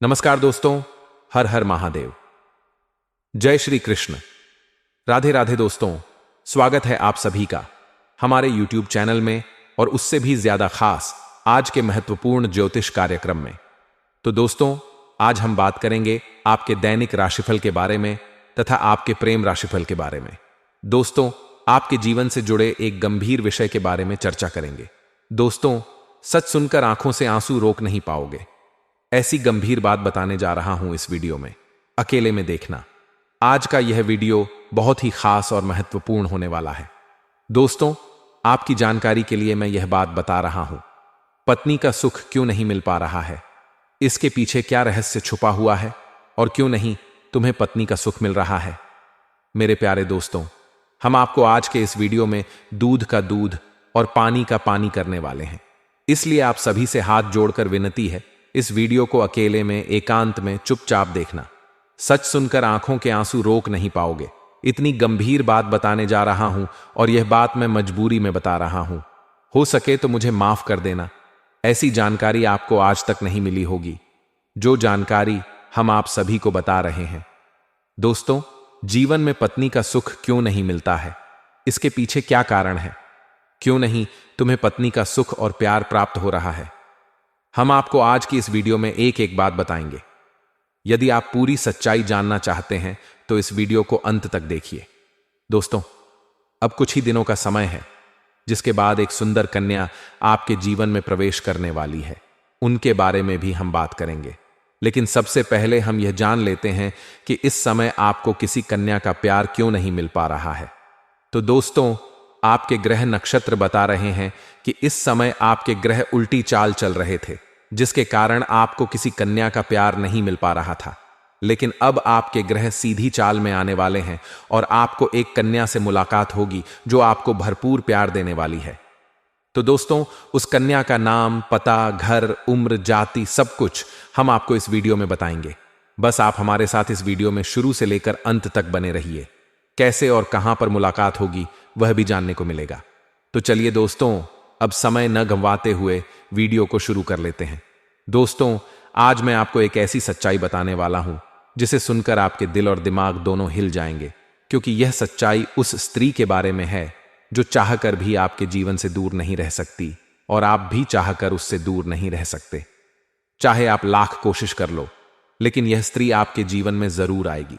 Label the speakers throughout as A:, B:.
A: नमस्कार दोस्तों, हर हर महादेव। जय श्री कृष्ण। राधे राधे दोस्तों, स्वागत है आप सभी का हमारे YouTube चैनल में और उससे भी ज्यादा खास आज के महत्वपूर्ण ज्योतिष कार्यक्रम में। तो दोस्तों, आज हम बात करेंगे आपके दैनिक राशिफल के बारे में तथा आपके प्रेम राशिफल के बारे में। दोस्तों, आपके जीवन से जुड़े एक गंभीर विषय के बारे में चर्चा करेंगे। दोस्तों, सच सुनकर आंखों से आंसू रोक नहीं पाओगे। ऐसी गंभीर बात बताने जा रहा हूं इस वीडियो में, अकेले में देखना। आज का यह वीडियो बहुत ही खास और महत्वपूर्ण होने वाला है। दोस्तों, आपकी जानकारी के लिए मैं यह बात बता रहा हूं, पत्नी का सुख क्यों नहीं मिल पा रहा है, इसके पीछे क्या रहस्य छुपा हुआ है और क्यों नहीं तुम्हें पत्नी का सुख मिल रहा है। मेरे प्यारे दोस्तों, हम आपको आज के इस वीडियो में दूध का दूध और पानी का पानी करने वाले हैं। इसलिए आप सभी से हाथ जोड़कर विनती है, इस वीडियो को अकेले में, एकांत में, चुपचाप देखना। सच सुनकर आंखों के आंसू रोक नहीं पाओगे। इतनी गंभीर बात बताने जा रहा हूं और यह बात मैं मजबूरी में बता रहा हूं। हो सके तो मुझे माफ कर देना। ऐसी जानकारी आपको आज तक नहीं मिली होगी, जो जानकारी हम आप सभी को बता रहे हैं। दोस्तों, जीवन में पत्नी का सुख क्यों नहीं मिलता है, इसके पीछे क्या कारण है? क्यों नहीं तुम्हें पत्नी का सुख और प्यार प्राप्त हो रहा है? हम आपको आज की इस वीडियो में एक एक बात बताएंगे। यदि आप पूरी सच्चाई जानना चाहते हैं तो इस वीडियो को अंत तक देखिए। दोस्तों, अब कुछ ही दिनों का समय है जिसके बाद एक सुंदर कन्या आपके जीवन में प्रवेश करने वाली है। उनके बारे में भी हम बात करेंगे, लेकिन सबसे पहले हम यह जान लेते हैं कि इस समय आपको किसी कन्या का प्यार क्यों नहीं मिल पा रहा है। तो दोस्तों, आपके ग्रह नक्षत्र बता रहे हैं कि इस समय आपके ग्रह उल्टी चाल चल रहे थे, जिसके कारण आपको किसी कन्या का प्यार नहीं मिल पा रहा था। लेकिन अब आपके ग्रह सीधी चाल में आने वाले हैं और आपको एक कन्या से मुलाकात होगी जो आपको भरपूर प्यार देने वाली है। तो दोस्तों, उस कन्या का नाम, पता, घर, उम्र, जाति, सब कुछ हम आपको इस वीडियो में बताएंगे। बस आप हमारे साथ इस वीडियो में शुरू से लेकर अंत तक बने रहिए। कैसे और कहां पर मुलाकात होगी वह भी जानने को मिलेगा। तो चलिए दोस्तों, अब समय न गंवाते हुए वीडियो को शुरू कर लेते हैं। दोस्तों, आज मैं आपको एक ऐसी सच्चाई बताने वाला हूं जिसे सुनकर आपके दिल और दिमाग दोनों हिल जाएंगे, क्योंकि यह सच्चाई उस स्त्री के बारे में है जो चाहकर भी आपके जीवन से दूर नहीं रह सकती और आप भी चाहकर उससे दूर नहीं रह सकते। चाहे आप लाख कोशिश कर लो, लेकिन यह स्त्री आपके जीवन में जरूर आएगी,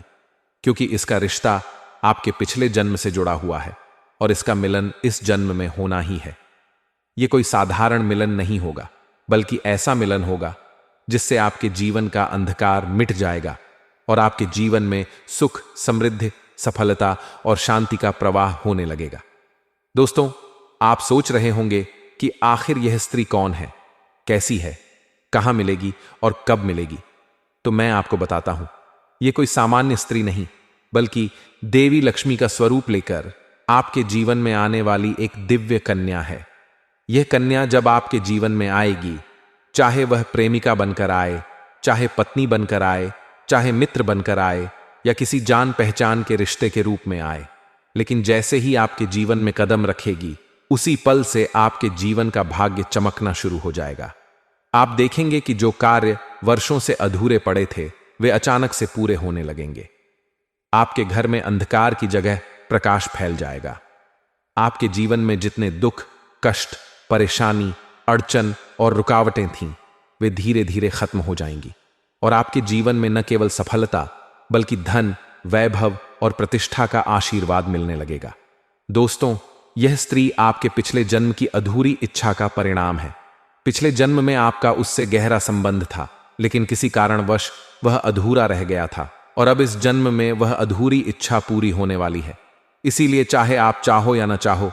A: क्योंकि इसका रिश्ता आपके पिछले जन्म से जुड़ा हुआ है और इसका मिलन इस जन्म में होना ही है। यह कोई साधारण मिलन नहीं होगा, बल्कि ऐसा मिलन होगा जिससे आपके जीवन का अंधकार मिट जाएगा और आपके जीवन में सुख, समृद्धि, सफलता और शांति का प्रवाह होने लगेगा। दोस्तों, आप सोच रहे होंगे कि आखिर यह स्त्री कौन है, कैसी है, कहां मिलेगी और कब मिलेगी। तो मैं आपको बताता हूं, यह कोई सामान्य स्त्री नहीं, बल्कि देवी लक्ष्मी का स्वरूप लेकर आपके जीवन में आने वाली एक दिव्य कन्या है। यह कन्या जब आपके जीवन में आएगी, चाहे वह प्रेमिका बनकर आए, चाहे पत्नी बनकर आए, चाहे मित्र बनकर आए या किसी जान पहचान के रिश्ते के रूप में आए, लेकिन जैसे ही आपके जीवन में कदम रखेगी, उसी पल से आपके जीवन का भाग्य चमकना शुरू हो जाएगा। आप देखेंगे कि जो कार्य वर्षों से अधूरे पड़े थे वे अचानक से पूरे होने लगेंगे। आपके घर में अंधकार की जगह प्रकाश फैल जाएगा। आपके जीवन में जितने दुख, कष्ट, परेशानी, अड़चन और रुकावटें थीं, वे धीरे धीरे खत्म हो जाएंगी और आपके जीवन में न केवल सफलता, बल्कि धन, वैभव और प्रतिष्ठा का आशीर्वाद मिलने लगेगा। दोस्तों, यह स्त्री आपके पिछले जन्म की अधूरी इच्छा का परिणाम है। पिछले जन्म में आपका उससे गहरा संबंध था, लेकिन किसी कारणवश वह अधूरा रह गया था और अब इस जन्म में वह अधूरी इच्छा पूरी होने वाली है। इसीलिए चाहे आप चाहो या न चाहो,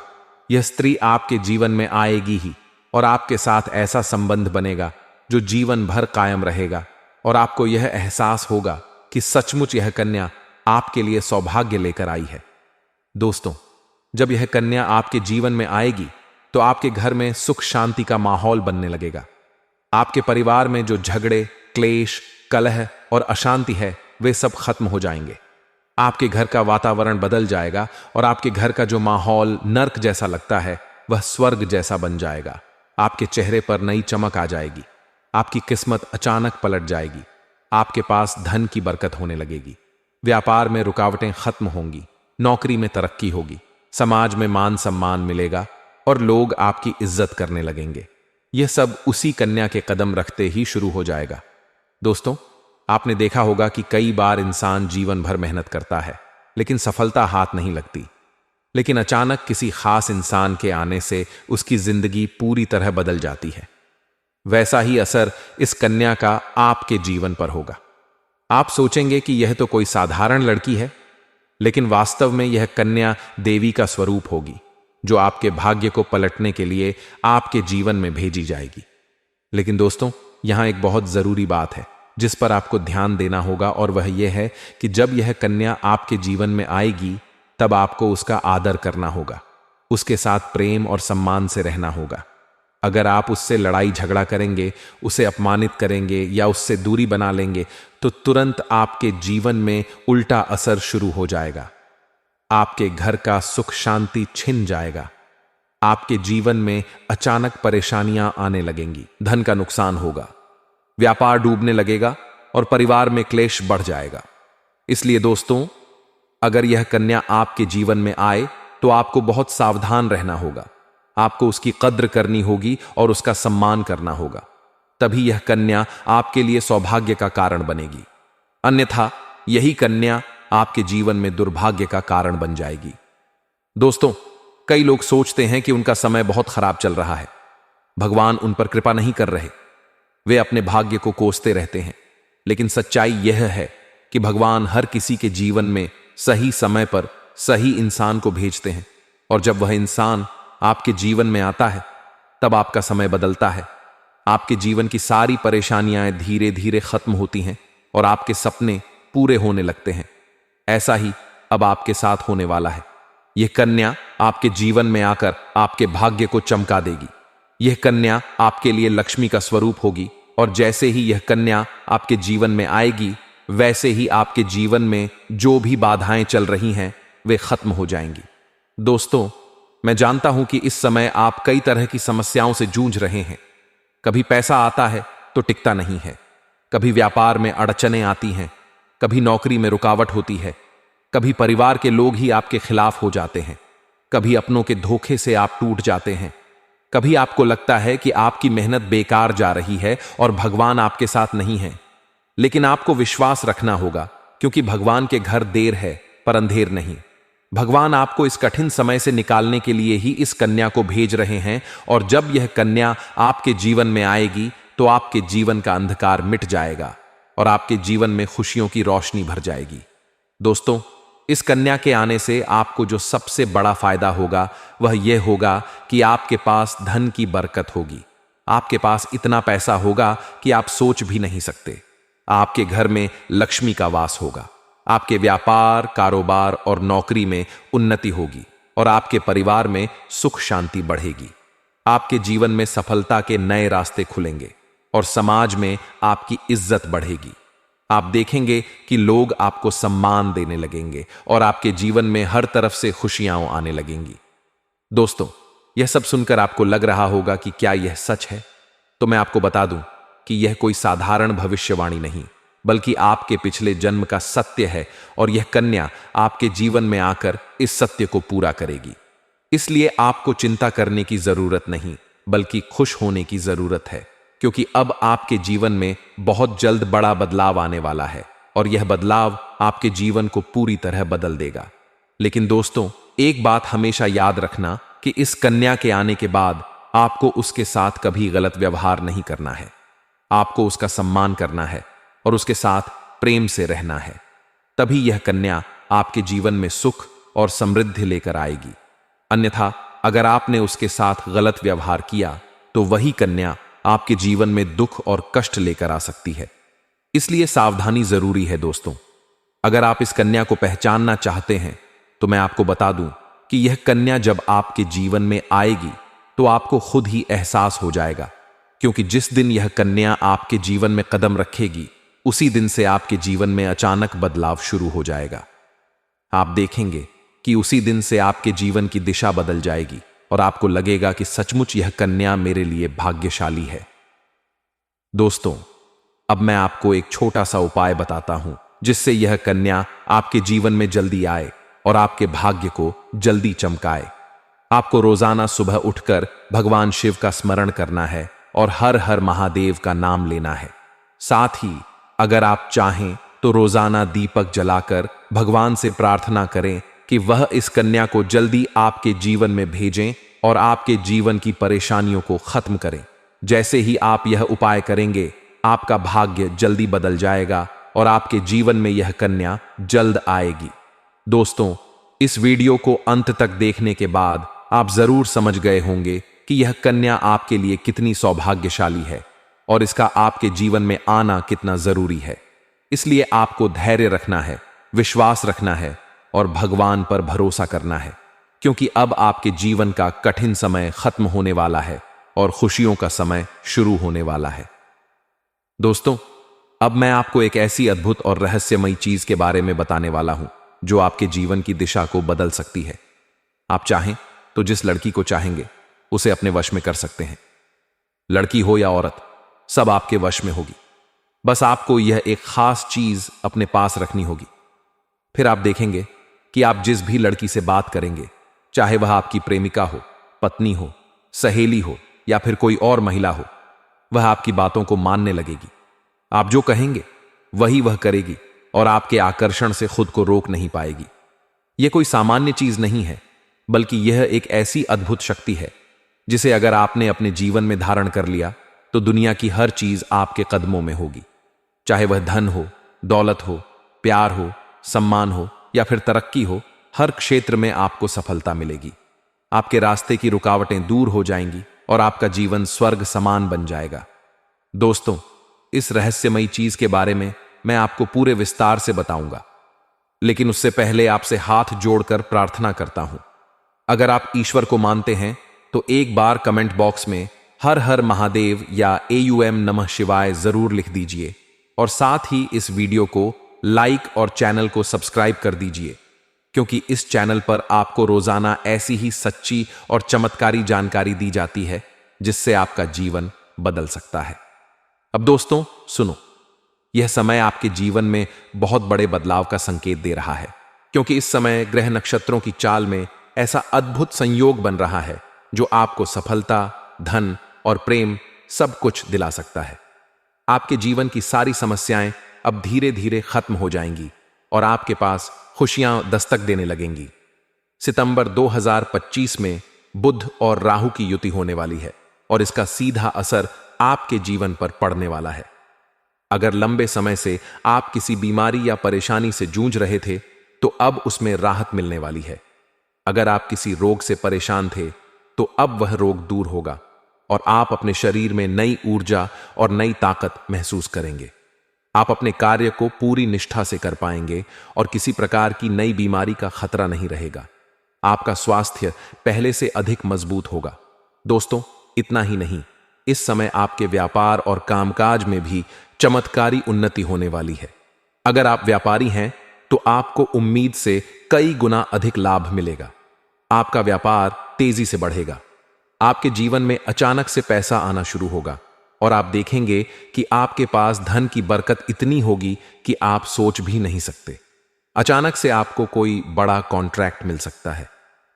A: यह स्त्री आपके जीवन में आएगी ही और आपके साथ ऐसा संबंध बनेगा जो जीवन भर कायम रहेगा और आपको यह एहसास होगा कि सचमुच यह कन्या आपके लिए सौभाग्य लेकर आई है। दोस्तों, जब यह कन्या आपके जीवन में आएगी तो आपके घर में सुख शांति का माहौल बनने लगेगा। आपके परिवार में जो झगड़े, क्लेश, कलह और अशांति है वे सब खत्म हो जाएंगे। आपके घर का वातावरण बदल जाएगा और आपके घर का जो माहौल नर्क जैसा लगता है वह स्वर्ग जैसा बन जाएगा। आपके चेहरे पर नई चमक आ जाएगी। आपकी किस्मत अचानक पलट जाएगी। आपके पास धन की बरकत होने लगेगी, व्यापार में रुकावटें खत्म होंगी, नौकरी में तरक्की होगी, समाज में मान सम्मान मिलेगा और लोग आपकी इज्जत करने लगेंगे। यह सब उसी कन्या के कदम रखते ही शुरू हो जाएगा। दोस्तों, आपने देखा होगा कि कई बार इंसान जीवन भर मेहनत करता है लेकिन सफलता हाथ नहीं लगती, लेकिन अचानक किसी खास इंसान के आने से उसकी जिंदगी पूरी तरह बदल जाती है। वैसा ही असर इस कन्या का आपके जीवन पर होगा। आप सोचेंगे कि यह तो कोई साधारण लड़की है, लेकिन वास्तव में यह कन्या देवी का स्वरूप होगी, जो आपके भाग्य को पलटने के लिए आपके जीवन में भेजी जाएगी। लेकिन दोस्तों, यहां एक बहुत जरूरी बात है जिस पर आपको ध्यान देना होगा, और वह यह है कि जब यह कन्या आपके जीवन में आएगी तब आपको उसका आदर करना होगा, उसके साथ प्रेम और सम्मान से रहना होगा। अगर आप उससे लड़ाई झगड़ा करेंगे, उसे अपमानित करेंगे या उससे दूरी बना लेंगे तो तुरंत आपके जीवन में उल्टा असर शुरू हो जाएगा। आपके घर का सुख शांति छिन जाएगा, आपके जीवन में अचानक परेशानियां आने लगेंगी, धन का नुकसान होगा, व्यापार डूबने लगेगा और परिवार में क्लेश बढ़ जाएगा। इसलिए दोस्तों, अगर यह कन्या आपके जीवन में आए तो आपको बहुत सावधान रहना होगा, आपको उसकी कद्र करनी होगी और उसका सम्मान करना होगा। तभी यह कन्या आपके लिए सौभाग्य का कारण बनेगी, अन्यथा यही कन्या आपके जीवन में दुर्भाग्य का कारण बन जाएगी। दोस्तों, कई लोग सोचते हैं कि उनका समय बहुत खराब चल रहा है, भगवान उन पर कृपा नहीं कर रहे, वे अपने भाग्य को कोसते रहते हैं। लेकिन सच्चाई यह है कि भगवान हर किसी के जीवन में सही समय पर सही इंसान को भेजते हैं, और जब वह इंसान आपके जीवन में आता है तब आपका समय बदलता है, आपके जीवन की सारी परेशानियां धीरे धीरे खत्म होती हैं और आपके सपने पूरे होने लगते हैं। ऐसा ही अब आपके साथ होने वाला है। यह कन्या आपके जीवन में आकर आपके भाग्य को चमका देगी। यह कन्या आपके लिए लक्ष्मी का स्वरूप होगी, और जैसे ही यह कन्या आपके जीवन में आएगी वैसे ही आपके जीवन में जो भी बाधाएं चल रही हैं वे खत्म हो जाएंगी। दोस्तों, मैं जानता हूं कि इस समय आप कई तरह की समस्याओं से जूझ रहे हैं। कभी पैसा आता है तो टिकता नहीं है, कभी व्यापार में अड़चनें आती हैं, कभी नौकरी में रुकावट होती है, कभी परिवार के लोग ही आपके खिलाफ हो जाते हैं, कभी अपनों के धोखे से आप टूट जाते हैं, कभी आपको लगता है कि आपकी मेहनत बेकार जा रही है और भगवान आपके साथ नहीं है। लेकिन आपको विश्वास रखना होगा, क्योंकि भगवान के घर देर है पर अंधेर नहीं। भगवान आपको इस कठिन समय से निकालने के लिए ही इस कन्या को भेज रहे हैं, और जब यह कन्या आपके जीवन में आएगी तो आपके जीवन का अंधकार मिट जाएगा और आपके जीवन में खुशियों की रोशनी भर जाएगी। दोस्तों, इस कन्या के आने से आपको जो सबसे बड़ा फायदा होगा वह यह होगा कि आपके पास धन की बरकत होगी। आपके पास इतना पैसा होगा कि आप सोच भी नहीं सकते। आपके घर में लक्ष्मी का वास होगा, आपके व्यापार, कारोबार और नौकरी में उन्नति होगी और आपके परिवार में सुख शांति बढ़ेगी। आपके जीवन में सफलता के नए रास्ते खुलेंगे और समाज में आपकी इज्जत बढ़ेगी। आप देखेंगे कि लोग आपको सम्मान देने लगेंगे और आपके जीवन में हर तरफ से खुशियां आने लगेंगी। दोस्तों, यह सब सुनकर आपको लग रहा होगा कि क्या यह सच है? तो मैं आपको बता दूं कि यह कोई साधारण भविष्यवाणी नहीं, बल्कि आपके पिछले जन्म का सत्य है, और यह कन्या आपके जीवन में आकर इस सत्य को पूरा करेगी। इसलिए आपको चिंता करने की जरूरत नहीं, बल्कि खुश होने की जरूरत है, क्योंकि अब आपके जीवन में बहुत जल्द बड़ा बदलाव आने वाला है और यह बदलाव आपके जीवन को पूरी तरह बदल देगा। लेकिन दोस्तों, एक बात हमेशा याद रखना कि इस कन्या के आने के बाद आपको उसके साथ कभी गलत व्यवहार नहीं करना है। आपको उसका सम्मान करना है और उसके साथ प्रेम से रहना है। तभी यह कन्या आपके जीवन में सुख और समृद्धि लेकर आएगी। अन्यथा अगर आपने उसके साथ गलत व्यवहार किया तो वही कन्या आपके जीवन में दुख और कष्ट लेकर आ सकती है। इसलिए सावधानी जरूरी है दोस्तों। अगर आप इस कन्या को पहचानना चाहते हैं तो मैं आपको बता दूं कि यह कन्या जब आपके जीवन में आएगी तो आपको खुद ही एहसास हो जाएगा, क्योंकि जिस दिन यह कन्या आपके जीवन में कदम रखेगी उसी दिन से आपके जीवन में अचानक बदलाव शुरू हो जाएगा। आप देखेंगे कि उसी दिन से आपके जीवन की दिशा बदल जाएगी और आपको लगेगा कि सचमुच यह कन्या मेरे लिए भाग्यशाली है। दोस्तों, अब मैं आपको एक छोटा सा उपाय बताता हूं जिससे यह कन्या आपके जीवन में जल्दी आए और आपके भाग्य को जल्दी चमकाए। आपको रोजाना सुबह उठकर भगवान शिव का स्मरण करना है और हर हर महादेव का नाम लेना है। साथ ही अगर आप चाहें तो रोजाना दीपक जलाकर भगवान से प्रार्थना करें कि वह इस कन्या को जल्दी आपके जीवन में भेजें और आपके जीवन की परेशानियों को खत्म करें। जैसे ही आप यह उपाय करेंगे, आपका भाग्य जल्दी बदल जाएगा और आपके जीवन में यह कन्या जल्द आएगी। दोस्तों, इस वीडियो को अंत तक देखने के बाद आप जरूर समझ गए होंगे कि यह कन्या आपके लिए कितनी सौभाग्यशाली है और इसका आपके जीवन में आना कितना जरूरी है। इसलिए आपको धैर्य रखना है, विश्वास रखना है और भगवान पर भरोसा करना है, क्योंकि अब आपके जीवन का कठिन समय खत्म होने वाला है और खुशियों का समय शुरू होने वाला है। दोस्तों, अब मैं आपको एक ऐसी अद्भुत और रहस्यमयी चीज के बारे में बताने वाला हूं जो आपके जीवन की दिशा को बदल सकती है। आप चाहें तो जिस लड़की को चाहेंगे उसे अपने वश में कर सकते हैं। लड़की हो या औरत, सब आपके वश में होगी। बस आपको यह एक खास चीज अपने पास रखनी होगी। फिर आप देखेंगे कि आप जिस भी लड़की से बात करेंगे, चाहे वह आपकी प्रेमिका हो, पत्नी हो, सहेली हो या फिर कोई और महिला हो, वह आपकी बातों को मानने लगेगी। आप जो कहेंगे वही वह करेगी और आपके आकर्षण से खुद को रोक नहीं पाएगी। यह कोई सामान्य चीज नहीं है, बल्कि यह एक ऐसी अद्भुत शक्ति है जिसे अगर आपने अपने जीवन में धारण कर लिया तो दुनिया की हर चीज आपके कदमों में होगी। चाहे वह धन हो, दौलत हो, प्यार हो, सम्मान हो या फिर तरक्की हो, हर क्षेत्र में आपको सफलता मिलेगी। आपके रास्ते की रुकावटें दूर हो जाएंगी और आपका जीवन स्वर्ग समान बन जाएगा। दोस्तों, इस रहस्यमयी चीज के बारे में मैं आपको पूरे विस्तार से बताऊंगा, लेकिन उससे पहले आपसे हाथ जोड़कर प्रार्थना करता हूं। अगर आप ईश्वर को मानते हैं तो एक बार कमेंट बॉक्स में हर हर महादेव या AUM नमः शिवाय जरूर लिख दीजिए और साथ ही इस वीडियो को लाइक और चैनल को सब्सक्राइब कर दीजिए, क्योंकि इस चैनल पर आपको रोजाना ऐसी ही सच्ची और चमत्कारी जानकारी दी जाती है जिससे आपका जीवन बदल सकता है। अब दोस्तों सुनो, यह समय आपके जीवन में बहुत बड़े बदलाव का संकेत दे रहा है, क्योंकि इस समय ग्रह नक्षत्रों की चाल में ऐसा अद्भुत संयोग बन रहा है जो आपको सफलता, धन और प्रेम सब कुछ दिला सकता है। आपके जीवन की सारी समस्याएं अब धीरे धीरे खत्म हो जाएंगी और आपके पास खुशियां दस्तक देने लगेंगी। सितंबर 2025 में बुध और राहु की युति होने वाली है और इसका सीधा असर आपके जीवन पर पड़ने वाला है। अगर लंबे समय से आप किसी बीमारी या परेशानी से जूझ रहे थे तो अब उसमें राहत मिलने वाली है। अगर आप किसी रोग से परेशान थे तो अब वह रोग दूर होगा और आप अपने शरीर में नई ऊर्जा और नई ताकत महसूस करेंगे। आप अपने कार्य को पूरी निष्ठा से कर पाएंगे और किसी प्रकार की नई बीमारी का खतरा नहीं रहेगा। आपका स्वास्थ्य पहले से अधिक मजबूत होगा। दोस्तों, इतना ही नहीं, इस समय आपके व्यापार और कामकाज में भी चमत्कारी उन्नति होने वाली है। अगर आप व्यापारी हैं तो आपको उम्मीद से कई गुना अधिक लाभ मिलेगा। आपका व्यापार तेजी से बढ़ेगा। आपके जीवन में अचानक से पैसा आना शुरू होगा और आप देखेंगे कि आपके पास धन की बरकत इतनी होगी कि आप सोच भी नहीं सकते। अचानक से आपको कोई बड़ा कॉन्ट्रैक्ट मिल सकता है।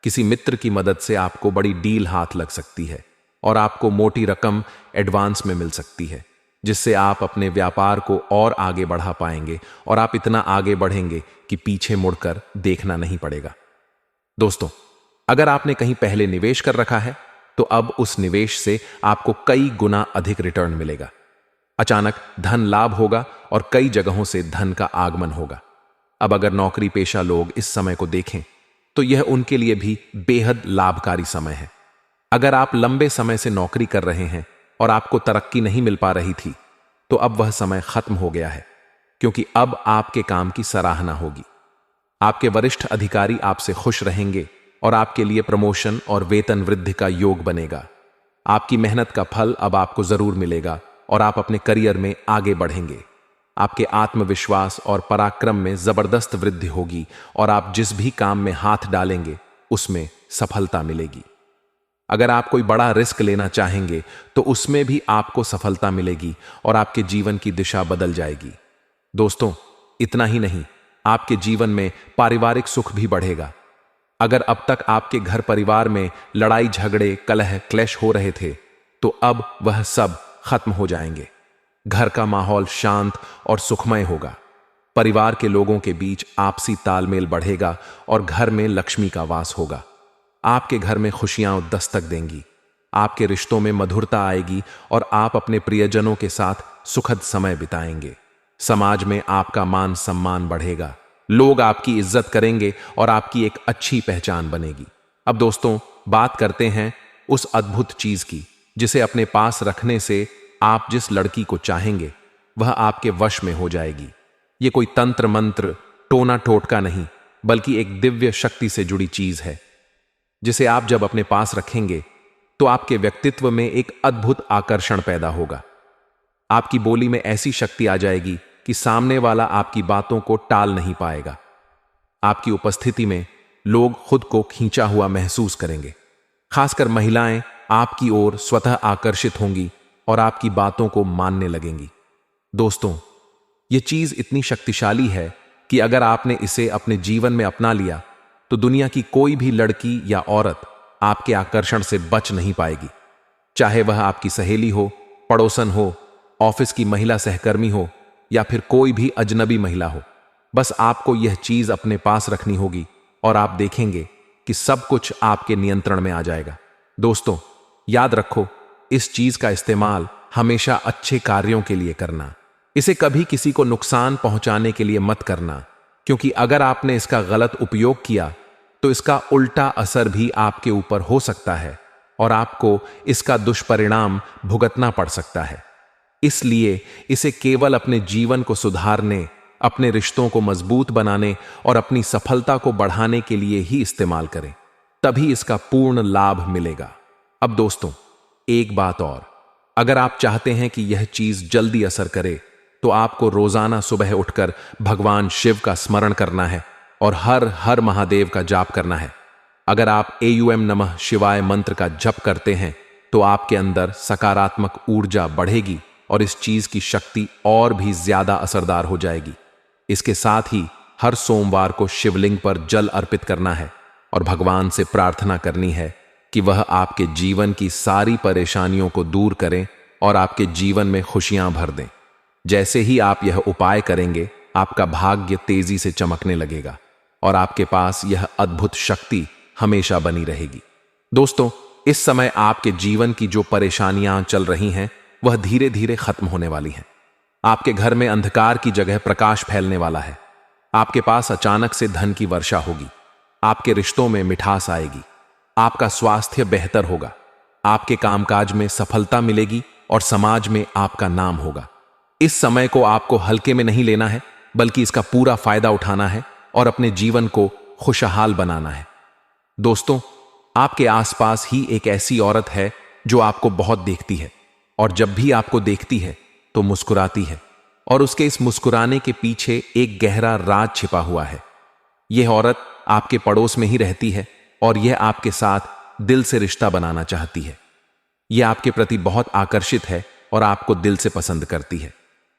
A: किसी मित्र की मदद से आपको बड़ी डील हाथ लग सकती है और आपको मोटी रकम एडवांस में मिल सकती है, जिससे आप अपने व्यापार को और आगे बढ़ा पाएंगे और आप इतना आगे बढ़ेंगे कि पीछे मुड़कर देखना नहीं पड़ेगा। दोस्तों, अगर आपने कहीं पहले निवेश कर रखा है तो अब उस निवेश से आपको कई गुना अधिक रिटर्न मिलेगा। अचानक धन लाभ होगा और कई जगहों से धन का आगमन होगा। अब अगर नौकरी पेशा लोग इस समय को देखें तो यह उनके लिए भी बेहद लाभकारी समय है। अगर आप लंबे समय से नौकरी कर रहे हैं और आपको तरक्की नहीं मिल पा रही थी तो अब वह समय खत्म हो गया है, क्योंकि अब आपके काम की सराहना होगी। आपके वरिष्ठ अधिकारी आपसे खुश रहेंगे और आपके लिए प्रमोशन और वेतन वृद्धि का योग बनेगा। आपकी मेहनत का फल अब आपको जरूर मिलेगा और आप अपने करियर में आगे बढ़ेंगे। आपके आत्मविश्वास और पराक्रम में जबरदस्त वृद्धि होगी और आप जिस भी काम में हाथ डालेंगे उसमें सफलता मिलेगी। अगर आप कोई बड़ा रिस्क लेना चाहेंगे तो उसमें भी आपको सफलता मिलेगी और आपके जीवन की दिशा बदल जाएगी। दोस्तों, इतना ही नहीं, आपके जीवन में पारिवारिक सुख भी बढ़ेगा। अगर अब तक आपके घर परिवार में लड़ाई झगड़े कलह क्लेश हो रहे थे तो अब वह सब खत्म हो जाएंगे। घर का माहौल शांत और सुखमय होगा। परिवार के लोगों के बीच आपसी तालमेल बढ़ेगा और घर में लक्ष्मी का वास होगा। आपके घर में खुशियां दस्तक देंगी। आपके रिश्तों में मधुरता आएगी और आप अपने प्रियजनों के साथ सुखद समय बिताएंगे। समाज में आपका मान सम्मान बढ़ेगा। लोग आपकी इज्जत करेंगे और आपकी एक अच्छी पहचान बनेगी। अब दोस्तों, बात करते हैं उस अद्भुत चीज की जिसे अपने पास रखने से आप जिस लड़की को चाहेंगे वह आपके वश में हो जाएगी। ये कोई तंत्र मंत्र टोना टोटका नहीं, बल्कि एक दिव्य शक्ति से जुड़ी चीज है जिसे आप जब अपने पास रखेंगे तो आपके व्यक्तित्व में एक अद्भुत आकर्षण पैदा होगा। आपकी बोली में ऐसी शक्ति आ जाएगी कि सामने वाला आपकी बातों को टाल नहीं पाएगा। आपकी उपस्थिति में लोग खुद को खींचा हुआ महसूस करेंगे। खासकर महिलाएं आपकी ओर स्वतः आकर्षित होंगी और आपकी बातों को मानने लगेंगी। दोस्तों, यह चीज इतनी शक्तिशाली है कि अगर आपने इसे अपने जीवन में अपना लिया तो दुनिया की कोई भी लड़की या औरत आपके आकर्षण से बच नहीं पाएगी। चाहे वह आपकी सहेली हो, पड़ोसन हो, ऑफिस की महिला सहकर्मी हो या फिर कोई भी अजनबी महिला हो। बस आपको यह चीज अपने पास रखनी होगी और आप देखेंगे कि सब कुछ आपके नियंत्रण में आ जाएगा। दोस्तों, याद रखो, इस चीज का इस्तेमाल हमेशा अच्छे कार्यों के लिए करना। इसे कभी किसी को नुकसान पहुंचाने के लिए मत करना, क्योंकि अगर आपने इसका गलत उपयोग किया तो इसका उल्टा असर भी आपके ऊपर हो सकता है और आपको इसका दुष्परिणाम भुगतना पड़ सकता है। इसलिए इसे केवल अपने जीवन को सुधारने, अपने रिश्तों को मजबूत बनाने और अपनी सफलता को बढ़ाने के लिए ही इस्तेमाल करें, तभी इसका पूर्ण लाभ मिलेगा। अब दोस्तों, एक बात और, अगर आप चाहते हैं कि यह चीज जल्दी असर करे तो आपको रोजाना सुबह उठकर भगवान शिव का स्मरण करना है और हर हर महादेव का जाप करना है। अगर आप एयूएम नमः शिवाय मंत्र का जप करते हैं तो आपके अंदर सकारात्मक ऊर्जा बढ़ेगी और इस चीज की शक्ति और भी ज्यादा असरदार हो जाएगी। इसके साथ ही हर सोमवार को शिवलिंग पर जल अर्पित करना है और भगवान से प्रार्थना करनी है कि वह आपके जीवन की सारी परेशानियों को दूर करें और आपके जीवन में खुशियां भर दें। जैसे ही आप यह उपाय करेंगे, आपका भाग्य तेजी से चमकने लगेगा और आपके पास यह अद्भुत शक्ति हमेशा बनी रहेगी। दोस्तों, इस समय आपके जीवन की जो परेशानियां चल रही हैं वह धीरे धीरे खत्म होने वाली हैं। आपके घर में अंधकार की जगह प्रकाश फैलने वाला है। आपके पास अचानक से धन की वर्षा होगी। आपके रिश्तों में मिठास आएगी। आपका स्वास्थ्य बेहतर होगा। आपके कामकाज में सफलता मिलेगी और समाज में आपका नाम होगा। इस समय को आपको हल्के में नहीं लेना है, बल्कि इसका पूरा फायदा उठाना है और अपने जीवन को खुशहाल बनाना है। दोस्तों, आपके आसपास ही एक ऐसी औरत है जो आपको बहुत देखती है और जब भी आपको देखती है तो मुस्कुराती है और उसके इस मुस्कुराने के पीछे एक गहरा राज छिपा हुआ है। यह औरत आपके पड़ोस में ही रहती है और यह आपके साथ दिल से रिश्ता बनाना चाहती है। यह आपके प्रति बहुत आकर्षित है और आपको दिल से पसंद करती है।